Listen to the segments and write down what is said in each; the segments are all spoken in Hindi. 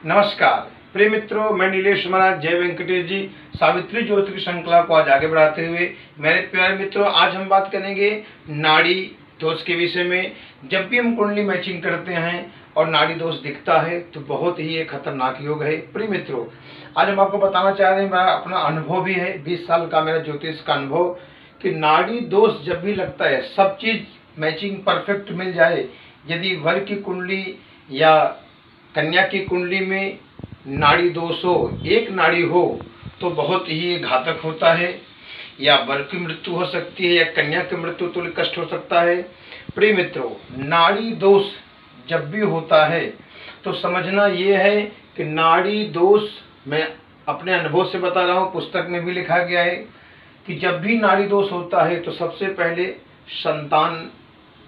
नमस्कार प्रिय मित्रों, मैं नीलेश महाराज जय वेंकटेश जी सावित्री ज्योतिष श्रृंखला को आज आगे बढ़ाते हुए मेरे प्यारे मित्रों, आज हम बात करेंगे नाड़ी दोष के विषय में। जब भी हम कुंडली मैचिंग करते हैं और नाड़ी दोष दिखता है तो बहुत ही एक खतरनाक योग है। प्रिय मित्रों, आज हम आपको बताना चाह रहे हैं, मेरा अपना अनुभव भी है, 20 साल का मेरा ज्योतिष का अनुभव, कि नाड़ी दोष जब भी लगता है, सब चीज मैचिंग परफेक्ट मिल जाए, यदि वर की कुंडली या कन्या की कुंडली में नाड़ी दोष हो, एक नाड़ी हो, तो बहुत ही घातक होता है। या वर की मृत्यु हो सकती है या कन्या की मृत्यु तुल्य कष्ट हो सकता है। प्रिय मित्रों, नाड़ी दोष जब भी होता है तो समझना ये है कि नाड़ी दोष, मैं अपने अनुभव से बता रहा हूँ, पुस्तक में भी लिखा गया है कि जब भी नाड़ी दोष होता है तो सबसे पहले संतान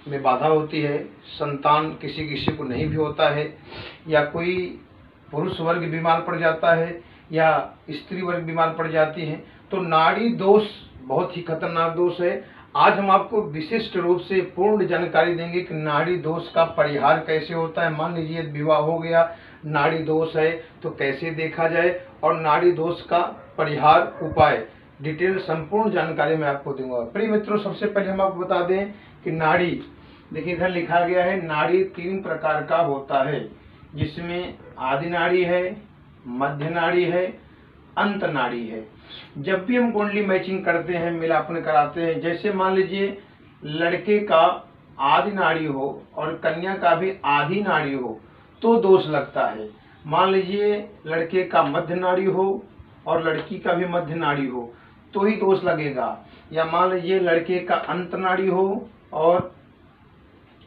में बाधा होती है। संतान किसी किसी को नहीं भी होता है, या कोई पुरुष वर्ग बीमार पड़ जाता है या स्त्री वर्ग बीमार पड़ जाती है। तो नाड़ी दोष बहुत ही खतरनाक दोष है। आज हम आपको विशिष्ट रूप से पूर्ण जानकारी देंगे कि नाड़ी दोष का परिहार कैसे होता है। मान लीजिए विवाह हो गया, नाड़ी दोष है तो कैसे देखा जाए, और नाड़ी दोष का परिहार उपाय डिटेल संपूर्ण जानकारी मैं आपको दूंगा। प्रिय मित्रों, सबसे पहले हम आपको बता दें कि नाड़ी, देखिए इधर लिखा गया है, नाड़ी 3 प्रकार का होता है, जिसमें आदि नाड़ी है, मध्य नाड़ी है, अंत नाड़ी है। जब भी हम कुंडली मैचिंग करते हैं, मिलापन कराते हैं, जैसे मान लीजिए लड़के का आदि नाड़ी हो और कन्या का भी आधी नाड़ी हो तो दोष लगता है। मान लीजिए लड़के का मध्य नाड़ी हो और लड़की का भी मध्य नाड़ी हो तो ही दोष लगेगा। या मान लीजिए लड़के का अंत नाड़ी हो और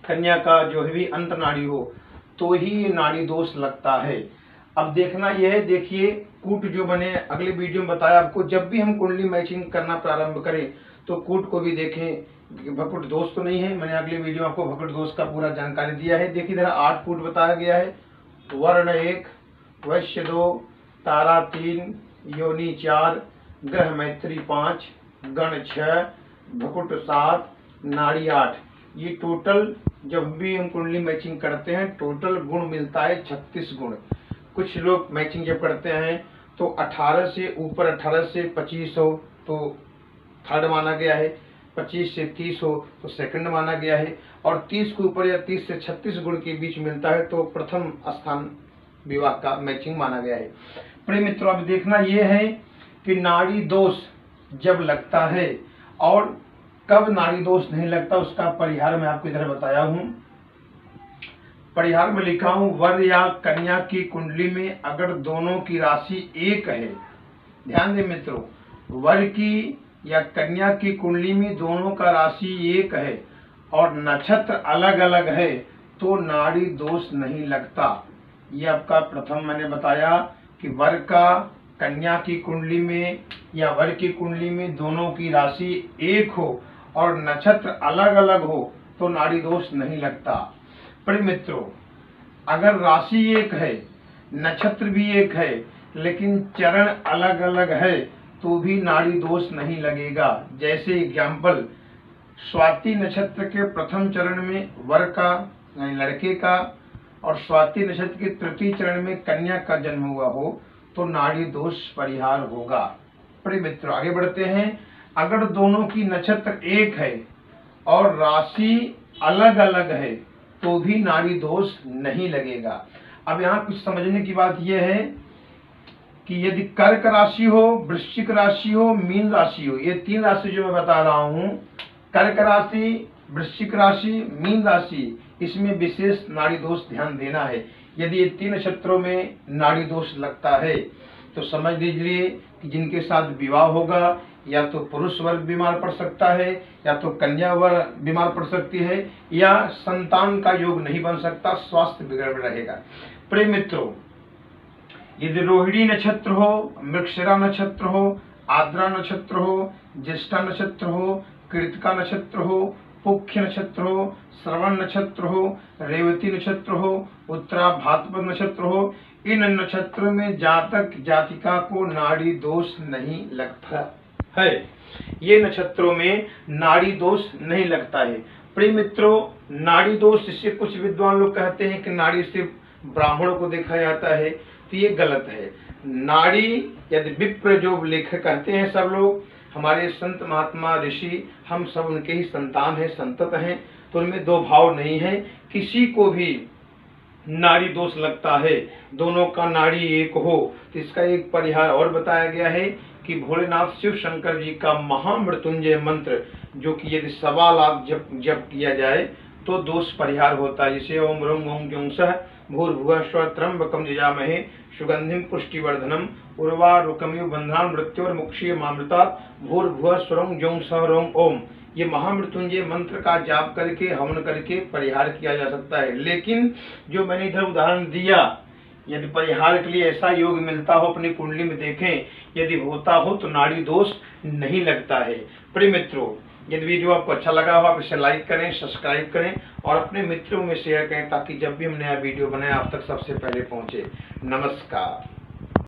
कन्या का जो है भी अंत नाड़ी हो तो ही ये नाड़ी दोष लगता है। अब देखना यह है, देखिए कूट जो बने, अगले वीडियो में बताया आपको, जब भी हम कुंडली मैचिंग करना प्रारंभ करें तो कूट को भी देखें, भकुट दोष तो नहीं है। मैंने अगले वीडियो में आपको भकुट दोष का पूरा जानकारी दिया है। देखिए इधर 8 कूट बताया गया है। वर्ण 1, वैश्य 2, तारा 3, योनि 4, ग्रह मैत्री 5, गण 6, भकुट 7, नाड़ी 8। ये टोटल जब भी हम कुंडली मैचिंग करते हैं टोटल गुण मिलता है 36 गुण। कुछ लोग मैचिंग जब करते हैं तो 18 से ऊपर, 18 से 25 हो तो थर्ड माना गया है, 25 से 30 हो तो सेकंड माना गया है, और 30 के ऊपर या 30 से 36 गुण के बीच मिलता है तो प्रथम स्थान विवाह का मैचिंग माना गया है। प्रिय मित्रों, अब देखना यह है कि नाड़ी दोष जब लगता है और कब नाड़ी दोष नहीं लगता, उसका परिहार मैं आपको इधर बताया हूं। परिहार में लिखा हूं, वर या कन्या की कुंडली में अगर दोनों की राशि एक है, ध्यान दें मित्रों, वर की या कन्या की कुंडली में दोनों का राशि एक है और नक्षत्र अलग अलग है तो नाड़ी दोष नहीं लगता। ये आपका प्रथम मैंने बताया कि वर का कन्या की कुंडली में या वर की कुंडली में दोनों की राशि एक हो और नक्षत्र अलग अलग हो तो नाड़ी दोष नहीं लगता। प्रिय मित्रों, अगर राशि एक है, नक्षत्र भी एक है, लेकिन चरण अलग अलग है तो भी नाड़ी दोष नहीं लगेगा। जैसे एग्जाम्पल, स्वाति नक्षत्र के प्रथम चरण में वर का लड़के का और स्वाति नक्षत्र के तृतीय चरण में कन्या का जन्म हुआ हो तो नाड़ी दोष परिहार होगा। प्रिय मित्रों, आगे बढ़ते हैं। अगर दोनों की नक्षत्र एक है और राशि अलग अलग है तो भी नाड़ी दोष नहीं लगेगा। अब यहाँ कुछ समझने की बात यह है कि यदि कर्क राशि हो, वृश्चिक राशि हो, मीन राशि हो, ये 3 राशि जो मैं बता रहा हूँ, कर्क राशि, वृश्चिक राशि, मीन राशि, इसमें विशेष नाड़ी दोष ध्यान देना है। यदि ये 3 नक्षत्रों में नाड़ी दोष लगता है तो समझ लीजिए कि जिनके साथ विवाह होगा या तो पुरुष वर्ग बीमार पड़ सकता है, या तो कन्या वर्ग बीमार पड़ सकती है, या संतान का योग नहीं बन सकता, स्वास्थ्य बिगड़ रहेगा। प्रिय मित्रों, यदि रोहिणी नक्षत्र हो, मृगशिरा नक्षत्र हो, आद्रा नक्षत्र हो, ज्येष्ठा नक्षत्र हो, कृतिका नक्षत्र हो, पुख्य नक्षत्र हो, श्रवण नक्षत्र हो, रेवती नक्षत्र हो, उत्तरा भाद्रपद नक्षत्र हो, इन नक्षत्रों में जातक जातिका को नाड़ी दोष नहीं लगता है। ये नक्षत्रों में नाड़ी दोष नहीं लगता है। प्रिय मित्रों, नाड़ी दोष, इससे कुछ विद्वान लोग कहते हैं कि नाड़ी सिर्फ ब्राह्मणों को देखा जाता है, तो ये गलत है। नाड़ी यदि विप्र जो लेखक कहते हैं सब लोग, हमारे संत महात्मा ऋषि, हम सब उनके ही संतान हैं, संतत हैं, तो उनमें दो भाव नहीं है। किसी को भी नाड़ी दोष लगता है, दोनों का नाड़ी एक हो, तो इसका एक परिहार और बताया गया है कि भोलेनाथ शिव शंकर जी का महामृत्युंजय मंत्र, जो कि यदि 1.25 लाख जप किया जाए तो दोष परिहार होता है। जैसे ओम ह्रौं ओम ज्यों सः भूर्भुवः स्वः त्र्यंबकं यजामहे सुगंधिं पुष्टिवर्धनम् उर्वारुकमिव बन्धनान् मृत्योर्मुक्षीयमामृतात् भूर्भुवः स्वः ज्यों सः ह्रौं ओम। ये महामृत्युंजय मंत्र का जाप करके, हवन करके परिहार किया जा सकता है। लेकिन जो मैंने इधर उदाहरण दिया, यदि परिहार के लिए ऐसा योग मिलता हो, अपनी कुंडली में देखें, यदि होता हो तो नाड़ी दोष नहीं लगता है। प्रिय मित्रों, यदि वीडियो आपको अच्छा लगा हो, आप इसे लाइक करें, सब्सक्राइब करें और अपने मित्रों में शेयर करें, ताकि जब भी हम नया वीडियो बनाए आप तक सबसे पहले पहुंचे। नमस्कार।